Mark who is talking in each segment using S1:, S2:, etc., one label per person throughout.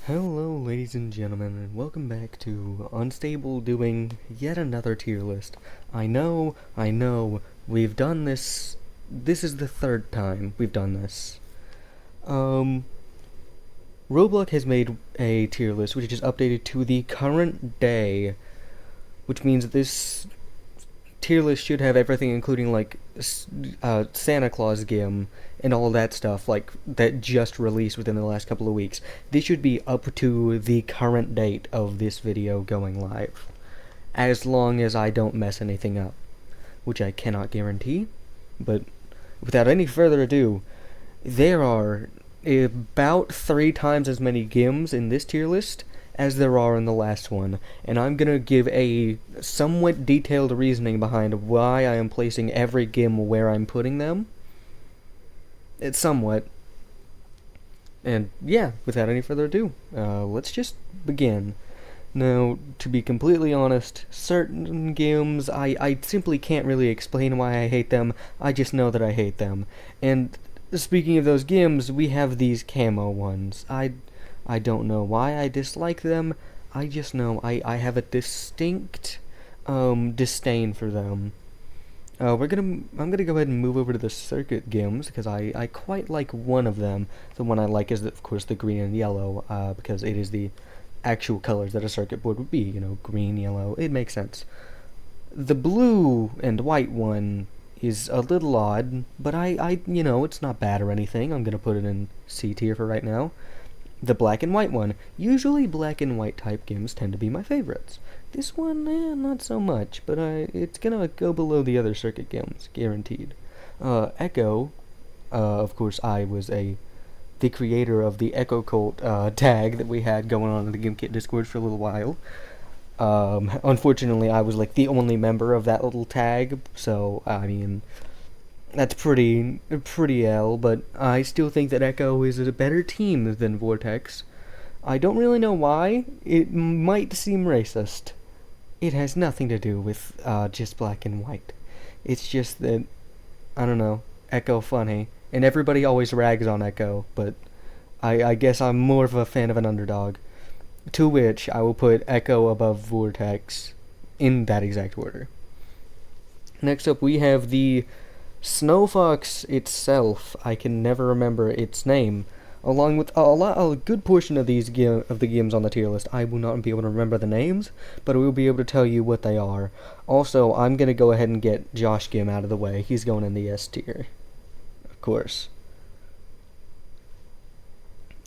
S1: Hello ladies and gentlemen, and welcome back to Unstable doing yet another tier list. I know, we've done this is the third time we've done this. Roblox has made a tier list which is updated to the current day, which means that this tier list should have everything including like Santa Claus game and all that stuff like that just released within the last couple of weeks. This should be up to the current date of this video going live, as long as I don't mess anything up, which I cannot guarantee. But without any further ado, there are about 3 times as many games in this tier list as there are in the last one, and I'm gonna give a somewhat detailed reasoning behind why I am placing every game where I'm putting them. It's somewhat. And yeah, without any further ado, let's just begin. Now, to be completely honest, certain games, I simply can't really explain why I hate them, I just know that I hate them. And speaking of those games, we have these camo ones. I don't know why I dislike them, I just know I have a distinct disdain for them. I'm gonna go ahead and move over to the circuit games because I quite like one of them. The one I like is, of course, the green and yellow, because it is the actual colors that a circuit board would be, you know, green, yellow, it makes sense. The blue and white one is a little odd, but you know, it's not bad or anything. I'm gonna put it in C tier for right now. The black and white one. Usually black and white type games tend to be my favorites. This one, not so much, but it's gonna go below the other circuit games, guaranteed. Echo, of course, I was the creator of the Echo Cult tag that we had going on in the GameKit Discord for a little while. Unfortunately, I was like the only member of that little tag, so I mean, that's pretty L, but I still think that Echo is a better team than Vortex. I don't really know why. It might seem racist. It has nothing to do with just black and white. It's just that, I don't know, Echo funny. And everybody always rags on Echo, but I guess I'm more of a fan of an underdog. To which I will put Echo above Vortex in that exact order. Next up we have the Snow Fox itself. I can never remember its name. Along with a good portion of the games on the tier list, I will not be able to remember the names, but I will be able to tell you what they are. Also, I'm gonna go ahead and get Josh Gim out of the way. He's going in the S tier, of course.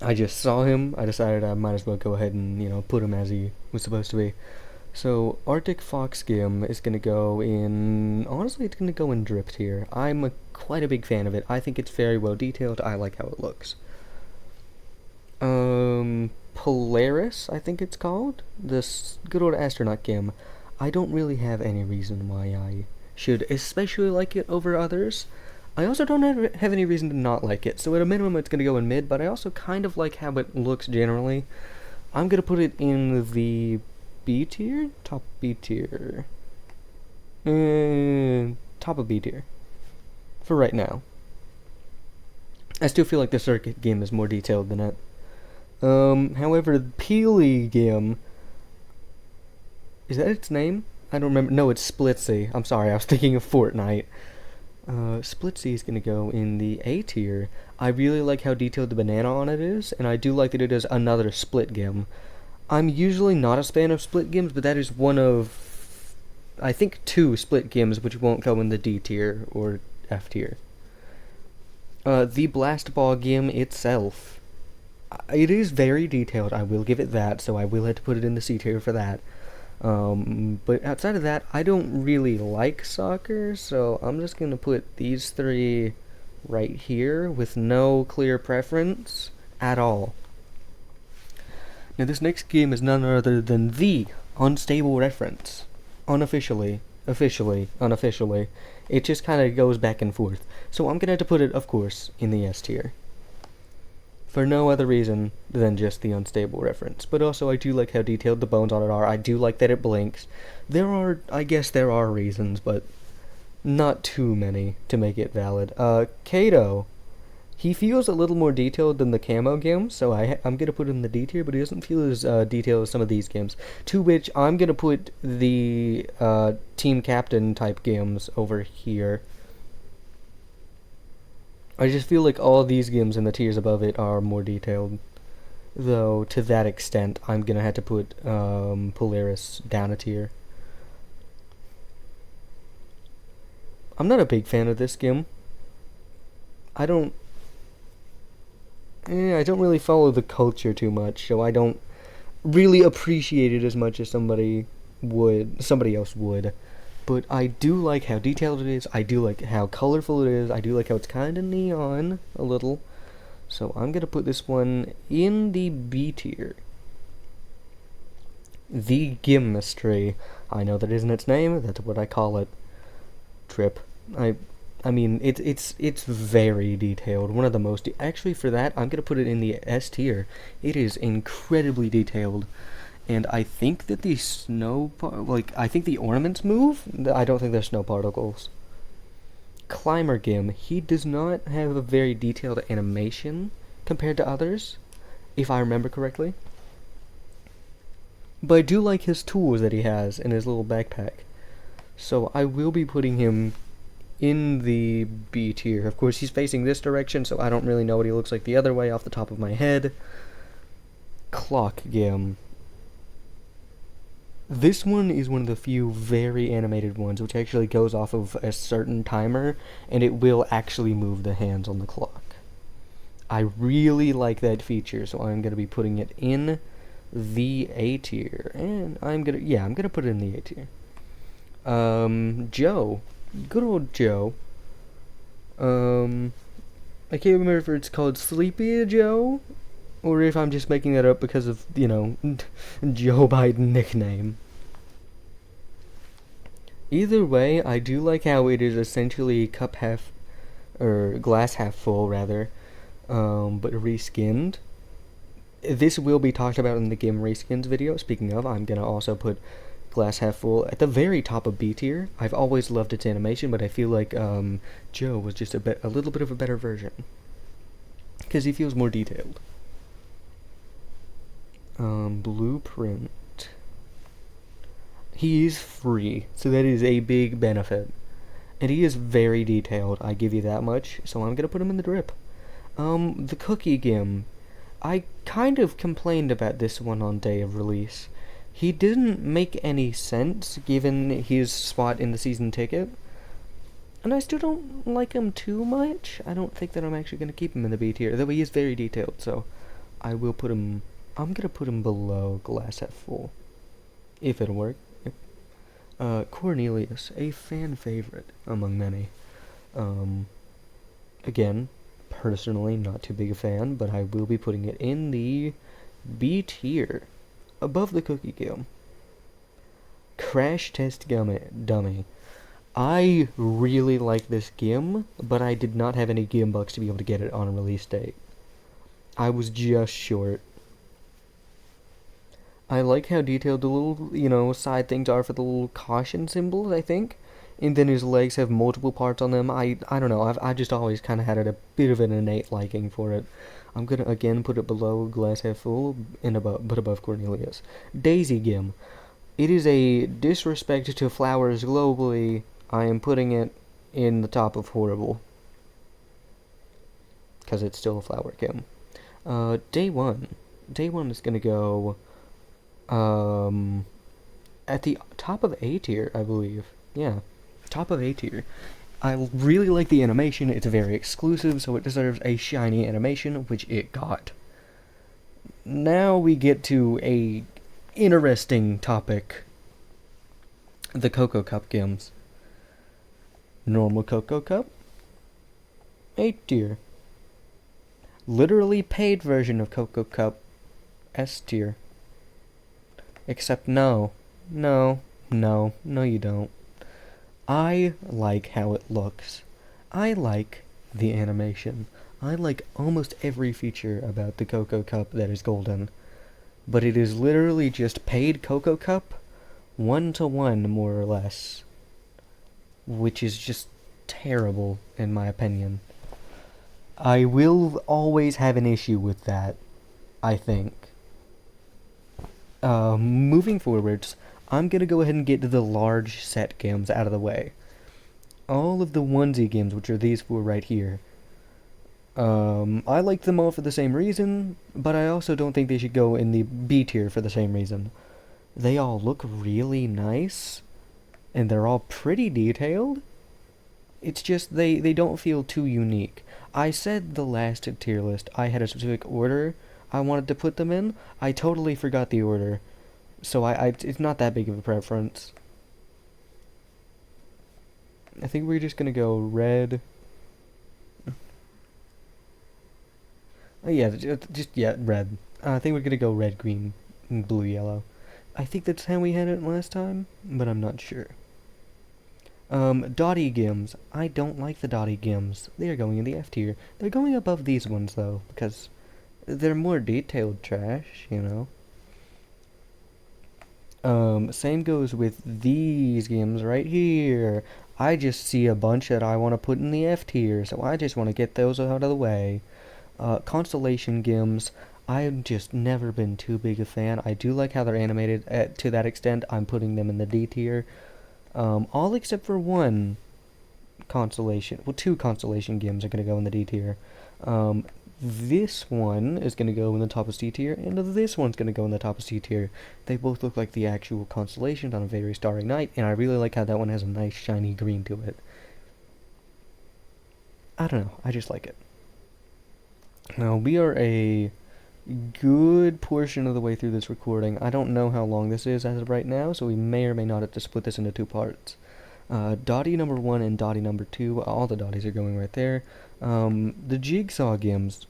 S1: I just saw him. I decided I might as well go ahead and, you know, put him as he was supposed to be. So, Arctic Fox Gim is going to go in... Honestly, it's going to go in Drip tier. I'm quite a big fan of it. I think it's very well detailed. I like how it looks. Polaris, I think it's called? This good old astronaut Gim. I don't really have any reason why I should especially like it over others. I also don't have any reason to not like it. So at a minimum, it's going to go in mid, but I also kind of like how it looks generally. I'm going to put it in the B tier? Top B tier. Top of B tier. For right now. I still feel like the circuit game is more detailed than it. However, the Peely game... Is that its name? I don't remember. No, it's Splitsy. I'm sorry, I was thinking of Fortnite. Splitsy is going to go in the A tier. I really like how detailed the banana on it is, and I do like that it is another split game. I'm usually not a fan of split games, but that is one of, I think, 2 split games which won't go in the D tier or F tier. The Blast Ball game itself, it is very detailed, I will give it that, so I will have to put it in the C tier for that. But outside of that, I don't really like soccer, so I'm just going to put these 3 right here with no clear preference at all. Now this next game is none other than the Unstable Reference. Unofficially, unofficially. It just kind of goes back and forth. So I'm going to have to put it, of course, in the S tier. For no other reason than just the Unstable Reference. But also I do like how detailed the bones on it are. I do like that it blinks. I guess there are reasons, but not too many to make it valid. Kato. He feels a little more detailed than the camo games, so I'm gonna put him in the D tier, but he doesn't feel as detailed as some of these games. To which I'm gonna put the team captain type games over here. I just feel like all these games in the tiers above it are more detailed. Though, to that extent, I'm gonna have to put Polaris down a tier. I'm not a big fan of this game. I don't really follow the culture too much, so I don't really appreciate it as much as somebody else would. But I do like how detailed it is, I do like how colorful it is, I do like how it's kind of neon, a little. So I'm gonna put this one in the B tier. The Gymnastry. I know that isn't its name, that's what I call it. Trip. I mean, it's very detailed. One of the most... Actually, for that, I'm going to put it in the S tier. It is incredibly detailed. And I think that the I think the ornaments move. I don't think they're snow particles. Climber Gim. He does not have a very detailed animation compared to others, if I remember correctly. But I do like his tools that he has in his little backpack. So I will be putting him in the B tier. Of course, he's facing this direction, so I don't really know what he looks like the other way off the top of my head. Clock Gim. This one is one of the few very animated ones, which actually goes off of a certain timer, and it will actually move the hands on the clock. I really like that feature, so I'm going to be putting it in the A tier. And I'm going to put it in the A tier. Joe. Good old Joe. I can't remember if it's called Sleepy Joe, or if I'm just making that up because of, Joe Biden nickname. Either way, I do like how it is essentially cup half, or glass half full, rather, but reskinned. This will be talked about in the game reskins video. Speaking of, I'm gonna also put glass half full at the very top of B tier. I've always loved its animation, but I feel like Joe was just a little bit of a better version because he feels more detailed. Blueprint. He is free, so that is a big benefit, and he is very detailed. I give you that much. So I'm gonna put him in the drip. The Cookie Gim. I kind of complained about this one on day of release. He didn't make any sense given his spot in the season ticket. And I still don't like him too much. I don't think that I'm actually going to keep him in the B tier, though he is very detailed, so I will put him... I'm going to put him below Glass Half Full, if it'll work. Cornelius, a fan favorite among many. Again, personally not too big a fan, but I will be putting it in the B tier. Above the Cookie Gim. Crash Test Dummy. I really like this Gim, but I did not have any Gim bucks to be able to get it on a release date. I was just short. I like how detailed the little, side things are for the little caution symbols, I think. And then his legs have multiple parts on them. I don't know, I just always kind of had a bit of an innate liking for it. I'm gonna again put it below Glass Half Full and above Cornelius. Daisy Gim. It is a disrespect to flowers globally. I am putting it in the top of horrible, because it's still a flower Gim. Day one. Day one is gonna go at the top of A tier, I believe. Yeah, top of A tier. I really like the animation. It's very exclusive, so it deserves a shiny animation, which it got. Now we get to a interesting topic. The Cocoa Cup Gims. Normal Cocoa Cup. A tier. Literally paid version of Cocoa Cup. S tier. Except no, you don't. I like how it looks. I like the animation. I like almost every feature about the Cocoa Cup that is golden. But it is literally just paid Cocoa Cup, 1-to-1 more or less. Which is just terrible, in my opinion. I will always have an issue with that, I think. Moving forwards, I'm gonna go ahead and get to the large set games out of the way. All of the onesie games, which are these four right here. I like them all for the same reason, but I also don't think they should go in the B tier for the same reason. They all look really nice, and they're all pretty detailed. It's just they don't feel too unique. I said the last tier list I had a specific order I wanted to put them in. I totally forgot the order, so it's not that big of a preference. I think we're just gonna go red. Oh yeah, just red. I think we're gonna go red, green, and blue, yellow. I think that's how we had it last time, but I'm not sure. Dotty Gims. I don't like the Dotty Gims. They are going in the F tier. They're going above these ones, though, because they're more detailed trash, you know? Same goes with these games right here. I just see a bunch that I want to put in the F tier, so I just want to get those out of the way. Constellation Gims. I've just never been too big a fan. I do like how they're animated to that extent. I'm putting them in the D tier. All except for one constellation. Well, two constellation games are going to go in the D tier. This one is going to go in the top of C tier, and this one's going to go in the top of C tier. They both look like the actual constellations on a very starry night, and I really like how that one has a nice shiny green to it. I don't know, I just like it. Now, we are a good portion of the way through this recording. I don't know how long this is as of right now, so we may or may not have to split this into two parts. Dotty number 1 and Dotty number 2, all the Dotties are going right there. The Jigsaw Gims,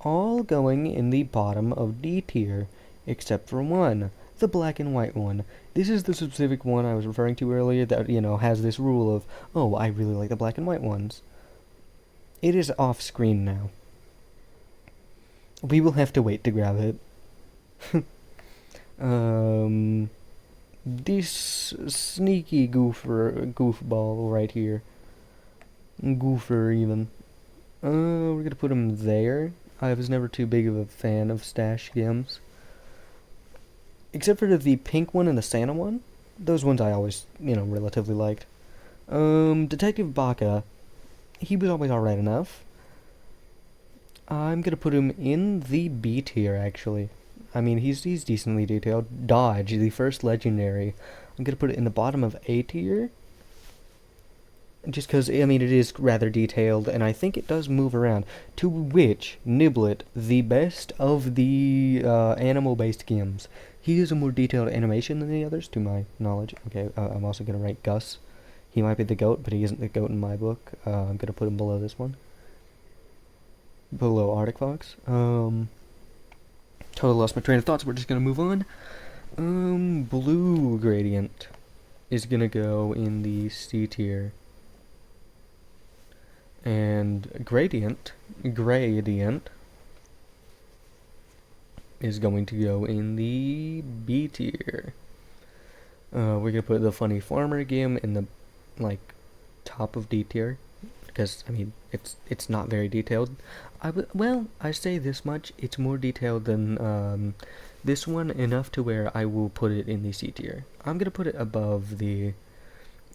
S1: all going in the bottom of D tier, except for one, the black and white one. This is the specific one I was referring to earlier that, has this rule of, oh, I really like the black and white ones. It is off screen now. We will have to wait to grab it. This sneaky goofball right here. Goofer, even. We're gonna put him there. I was never too big of a fan of Stash Gims. Except for the pink one and the Santa one. Those ones I always, relatively liked. Detective Baka. He was always alright enough. I'm gonna put him in the B tier, actually. I mean, he's decently detailed. Dodge, the first legendary. I'm gonna put it in the bottom of A tier. Just because, it is rather detailed, and I think it does move around. To which, Niblet, the best of the animal-based games. He has a more detailed animation than the others, to my knowledge. Okay, I'm also gonna rank Gus. He might be the GOAT, but he isn't the GOAT in my book. I'm gonna put him below this one. Below Arctic Fox. Totally lost my train of thoughts. We're just gonna move on. Blue Gradient is gonna go in the C tier. And Gradient is going to go in the B tier. We're gonna put the Funny Farmer game in the top of D tier. Because, it's not very detailed. I say this much, it's more detailed than this one, enough to where I will put it in the C tier. I'm gonna put it above the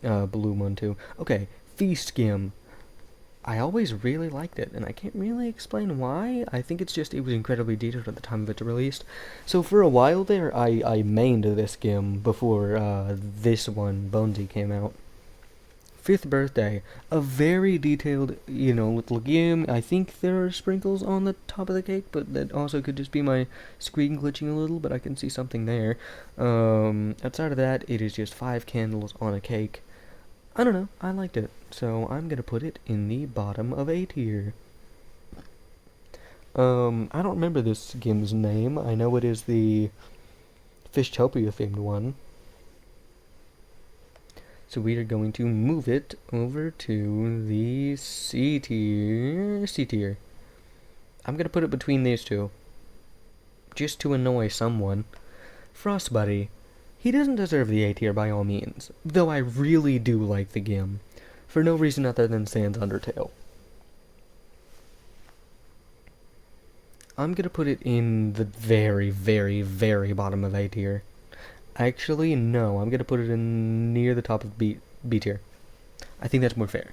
S1: blue one too. Okay, Feast Game. I always really liked it, and I can't really explain why. I think it's just it was incredibly detailed at the time of its release. So for a while there, I mained this game before this one, Bonesy, came out. Fifth Birthday, a very detailed, little game. I think there are sprinkles on the top of the cake, but that also could just be my screen glitching a little, but I can see something there. Outside of that, it is just 5 candles on a cake. I don't know, I liked it, so I'm gonna put it in the bottom of A tier. I don't remember this game's name. I know it is the Fishtopia themed one. So we are going to move it over to the C tier. I'm going to put it between these two. Just to annoy someone. Frostbuddy. He doesn't deserve the A tier by all means. Though I really do like the game. For no reason other than Sans Undertale. I'm gonna put it in the very, very, very bottom of A tier. Actually, no, I'm gonna put it in near the top of B tier. I think that's more fair.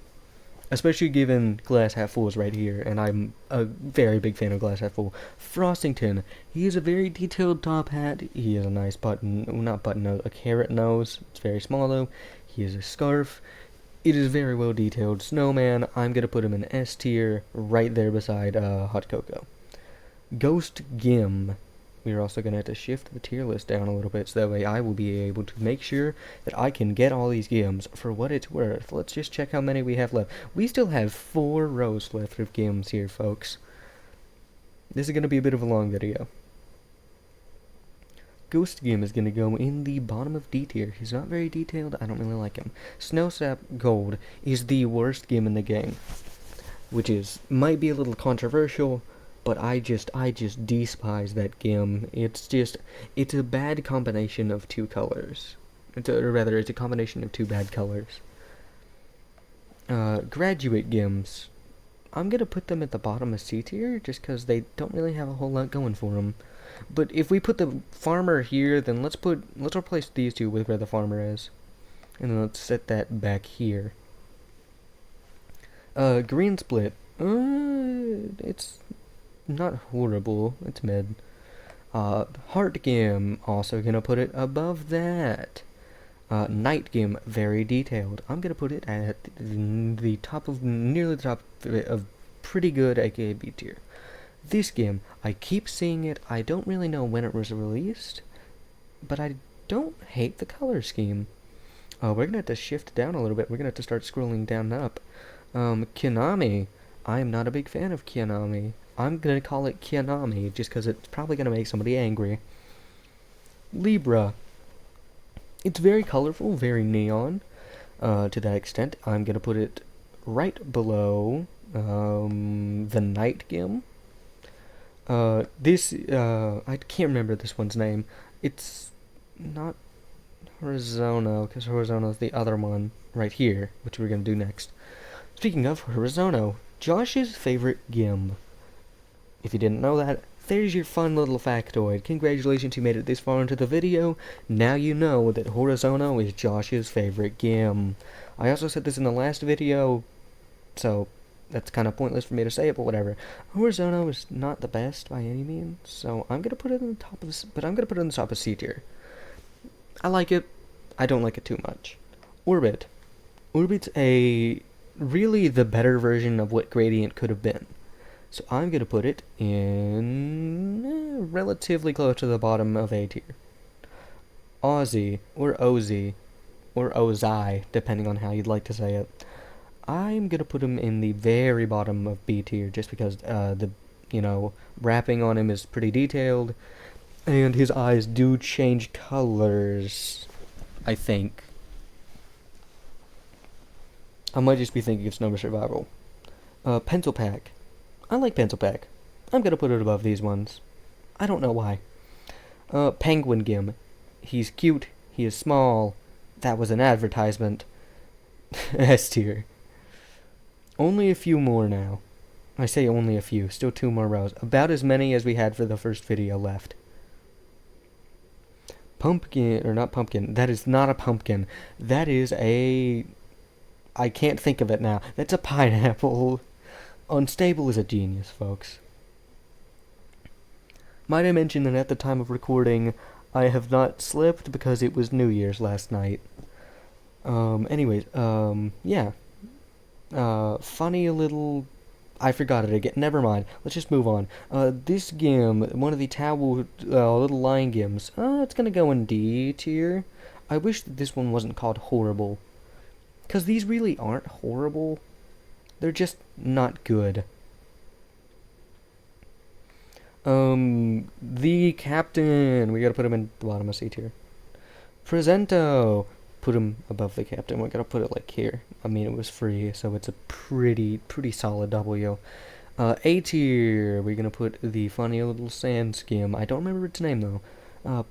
S1: Especially given Glass Half Full is right here, and I'm a very big fan of Glass Half Full. Frostington, he is a very detailed top hat. He has a nice button, not button nose, a carrot nose. It's very small though. He has a scarf. It is very well detailed. Snowman, I'm gonna put him in S tier, right there beside Hot Cocoa. Ghost Gim. We are also gonna have to shift the tier list down a little bit, so that way I will be able to make sure that I can get all these Gims for what it's worth. Let's just check how many we have left. We still have 4 rows left of Gims here, folks. This is gonna be a bit of a long video. Ghost Gim is gonna go in the bottom of D tier. He's not very detailed. I don't really like him. Snowsap Gold is the worst Gim in the game, which might be a little controversial, but I just despise that Gim. It's a bad combination of two colors. It's a combination of two bad colors. Graduate Gims, I'm gonna put them at the bottom of C tier just because they don't really have a whole lot going for them. But if we put the farmer here, then let's replace these two with where the farmer is, and then let's set that back here. Green Split, it's not horrible. It's mid. Heart Gim, also gonna put it above that. Night Gim, very detailed. I'm gonna put it at the top of, nearly the top of pretty good, aka B tier. This Gim, I keep seeing it. I don't really know when it was released, but I don't hate the color scheme. We're gonna have to shift down a little bit. We're gonna have to start scrolling down and up. Kianami, I am not a big fan of Kianami. I'm gonna call it Kianami just because it's probably gonna make somebody angry. Libra, it's very colorful, very neon. To that extent, I'm gonna put it right below the Night Gim. I can't remember this one's name. It's not Horizono, because Horizono is the other one right here, which we're gonna do next. Speaking of Horizono, Josh's favorite Gim. If you didn't know that, there's your fun little factoid. Congratulations, you made it this far into the video. Now you know that Horizono is Josh's favorite Gim. I also said this in the last video, so that's kind of pointless for me to say it, but whatever. Horizono is not the best by any means, so I'm gonna put it on the top of this, but I'm gonna put it on the top of C tier. I like it. I don't like it too much. Orbit. Orbit's really the better version of what Gradient could have been. So I'm going to put it in relatively close to the bottom of A tier. Ozzy, or Ozzy, or Ozai, depending on how you'd like to say it. I'm going to put him in the very bottom of B tier just because the wrapping on him is pretty detailed, and his eyes do change colors, I think. I might just be thinking of Snow Survival. Pencil Pack. I like Pencil Pack. I'm gonna put it above these ones. I don't know why. Penguin Gim. He's cute. He is small. That was an advertisement. S tier. Only a few more now. I say only a few. Still 2 more rows. About as many as we had for the first video left. Pumpkin, or not pumpkin. That is not a pumpkin. That is a... I can't think of it now. That's a pineapple. Unstable is a genius, folks. Might I mention that at the time of recording, I have not slept because it was New Year's last night. Yeah. Funny little... I forgot it again. Never mind. Let's just move on. This Gim, one of the towel, little lion Gims, it's gonna go in D tier. I wish that this one wasn't called Horrible, because these really aren't horrible. They're just not good. The Captain. We gotta put him in the bottom of C tier. Presento. Put him above the Captain. We gotta put it like here. I mean, it was free, so it's a pretty solid W. A tier. We're gonna put the funny little sand skim. I don't remember its name though.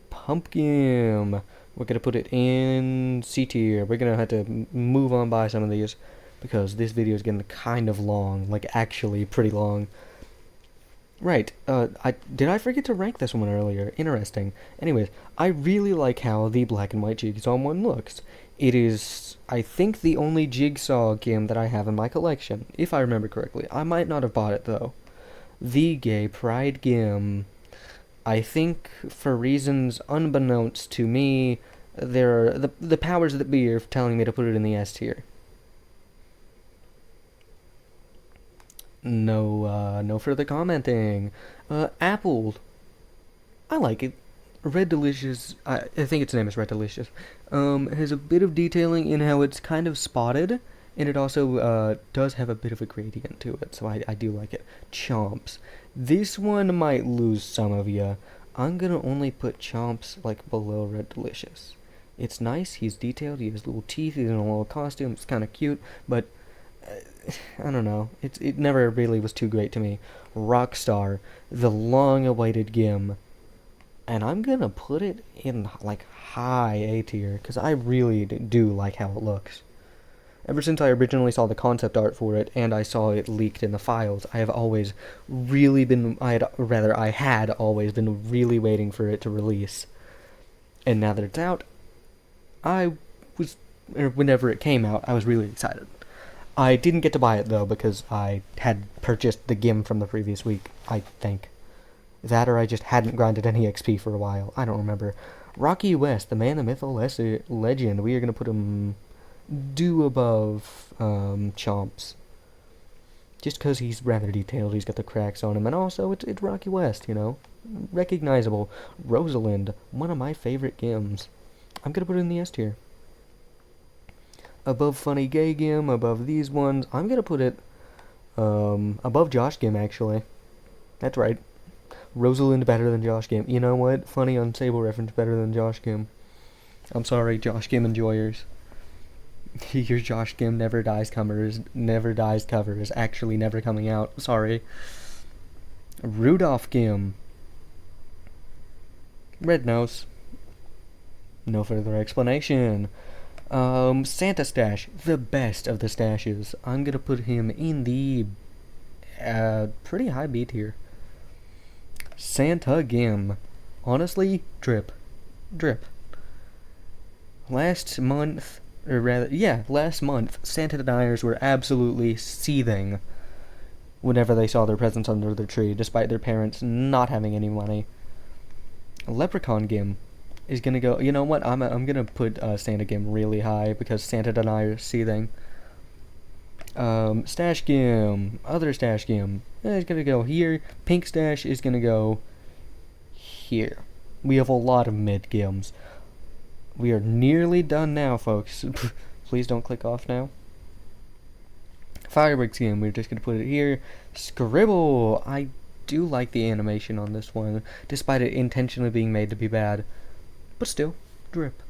S1: Pumpkin. We're gonna put it in C tier. We're gonna have to move on by some of these, because this video is getting kind of long, like actually pretty long. Right. I forget to rank this one earlier? Interesting. Anyways, I really like how the black and white Jigsaw one looks. It is, I think, the only Jigsaw game that I have in my collection, if I remember correctly. I might not have bought it though. The Gay Pride game. I think, for reasons unbeknownst to me, there are the powers that be are telling me to put it in the S tier. No further commenting. Apple. I like it. Red Delicious, I think its name is Red Delicious, has a bit of detailing in how it's kind of spotted, and it also does have a bit of a gradient to it, so I do like it. Chomps. This one might lose some of you. I'm gonna only put Chomps like below Red Delicious. It's nice, he's detailed, he has little teeth, he's in a little costume, it's kind of cute, but I don't know. It never really was too great to me. Rockstar, the long-awaited game, and I'm gonna put it in like high A tier because I really do like how it looks. Ever since I originally saw the concept art for it and I saw it leaked in the files, I have always really been I had always been really waiting for it to release. And now that it's out, I was whenever it came out, I was really excited. I didn't get to buy it though because I had purchased the GIM from the previous week, I think. That or I just hadn't grinded any XP for a while. I don't remember. Rocky West, the man, the myth, the legend. We are going to put him due above Chomps. Just because he's rather detailed, he's got the cracks on him. And also, it's Rocky West, you know. Recognizable. Rosalind, one of my favorite games. I'm going to put it in the S tier. Above Funny Gay Gim, above these ones. I'm going to put it above Josh Gim, actually. That's right. Rosalind better than Josh Gim. You know what? Funny Unsable reference better than Josh Gim. I'm sorry, Josh Gim enjoyers. Your Josh Gim never dies cover is actually never coming out. Sorry. Rudolph Gim. Red Nose. No further explanation. Santa Stash, the best of the stashes. I'm gonna put him in the pretty high B tier. Santa Gim. Honestly, drip. Last month, Santa deniers were absolutely seething whenever they saw their presents under their tree, despite their parents not having any money. Leprechaun Gim is gonna go. You know what? I'm gonna put Santa Gim really high because Santa deniers seething. Stash Gim, other Stash Gim, is gonna go here. Pink Stash is gonna go here. We have a lot of mid Gims. We are nearly done now, folks. Please don't click off now. Fireworks Gim, we're just gonna put it here. Scribble, I do like the animation on this one, despite it intentionally being made to be bad. But still, drip.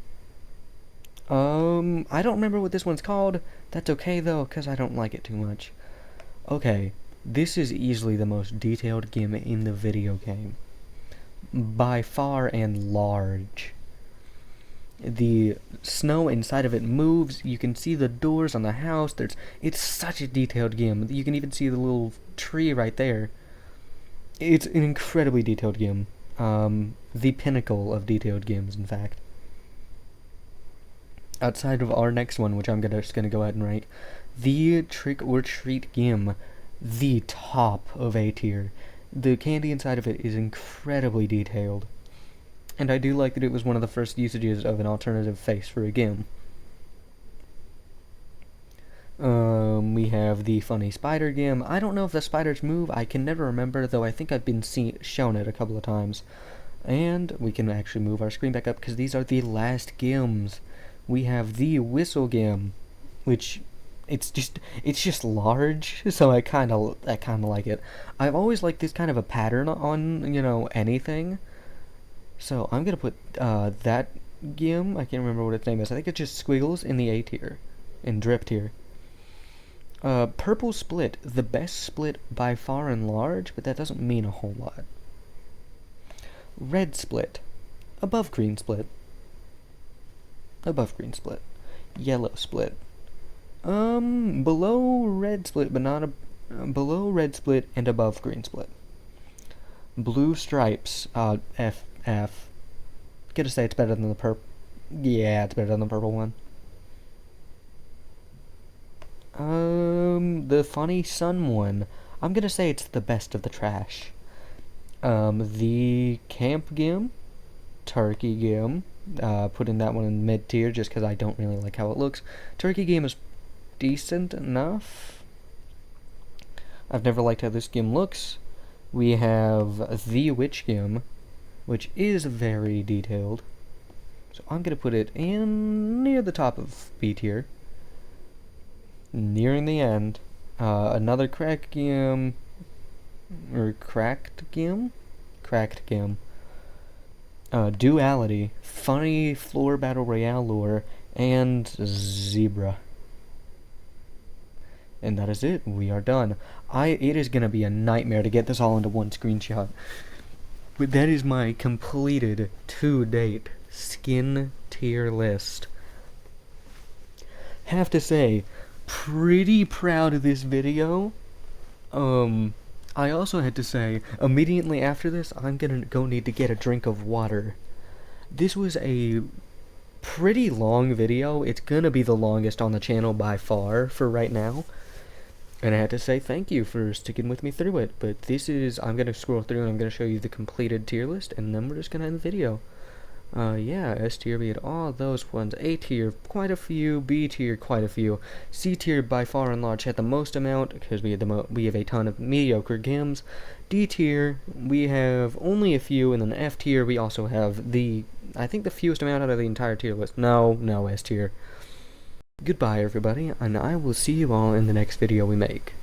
S1: I don't remember what this one's called. That's okay though, because I don't like it too much. Okay, this is easily the most detailed GIM in the video game. By far and large. The snow inside of it moves. You can see the doors on the house. It's such a detailed GIM. You can even see the little tree right there. It's an incredibly detailed GIM. The pinnacle of detailed GIMs, in fact. Outside of our next one, which I'm just gonna go ahead and rank, the Trick or Treat GIM, the top of A tier. The candy inside of it is incredibly detailed, and I do like that it was one of the first usages of an alternative face for a GIM. We have the Funny Spider GIM. I don't know if the spiders move. I can never remember, though I think I've been shown it a couple of times. And we can actually move our screen back up because these are the last GIMs. We have the Whistle GIM, which it's just large, so I kind of like it. I've always liked this kind of a pattern on, you know, anything. So I'm gonna put that GIM. I can't remember what its name is. I think it's just Squiggles in the A tier, in drip tier. Purple Split, the best split by far and large, but that doesn't mean a whole lot. Red Split, above Green Split. Above Green Split. Yellow Split. Below Red Split, but not below Red Split and above Green Split. Blue Stripes, FF. Gotta say it's better than the purple. Yeah, it's better than the purple one. The Funny Sun one. I'm gonna say it's the best of the trash. The Camp Gim, Turkey Gim. Putting that one in mid tier just because I don't really like how it looks. Turkey Gim is decent enough. I've never liked how this Gim looks. We have the Witch Gim, which is very detailed. So I'm gonna put it in near the top of B tier. Nearing the end, another cracked Gim, or cracked Gim? Cracked Gim. Duality, Funny Floor Battle Royale Lure, and Zebra. And that is it. We are done. It is gonna be a nightmare to get this all into one screenshot. But that is my completed to-date skin tier list. Have to say, pretty proud of this video. I also had to say, immediately after this, I'm gonna go need to get a drink of water. This was a pretty long video. It's gonna be the longest on the channel by far for right now. And I had to say thank you for sticking with me through it. But I'm gonna scroll through and I'm gonna show you the completed tier list, and then we're just gonna end the video. Yeah, S tier, we had all those ones. A tier, quite a few. B tier, quite a few. C tier, by far and large, had the most amount because we have a ton of mediocre Gims. D tier, we have only a few, and then F tier, we also have I think the fewest amount out of the entire tier list. No, S tier. Goodbye, everybody, and I will see you all in the next video we make.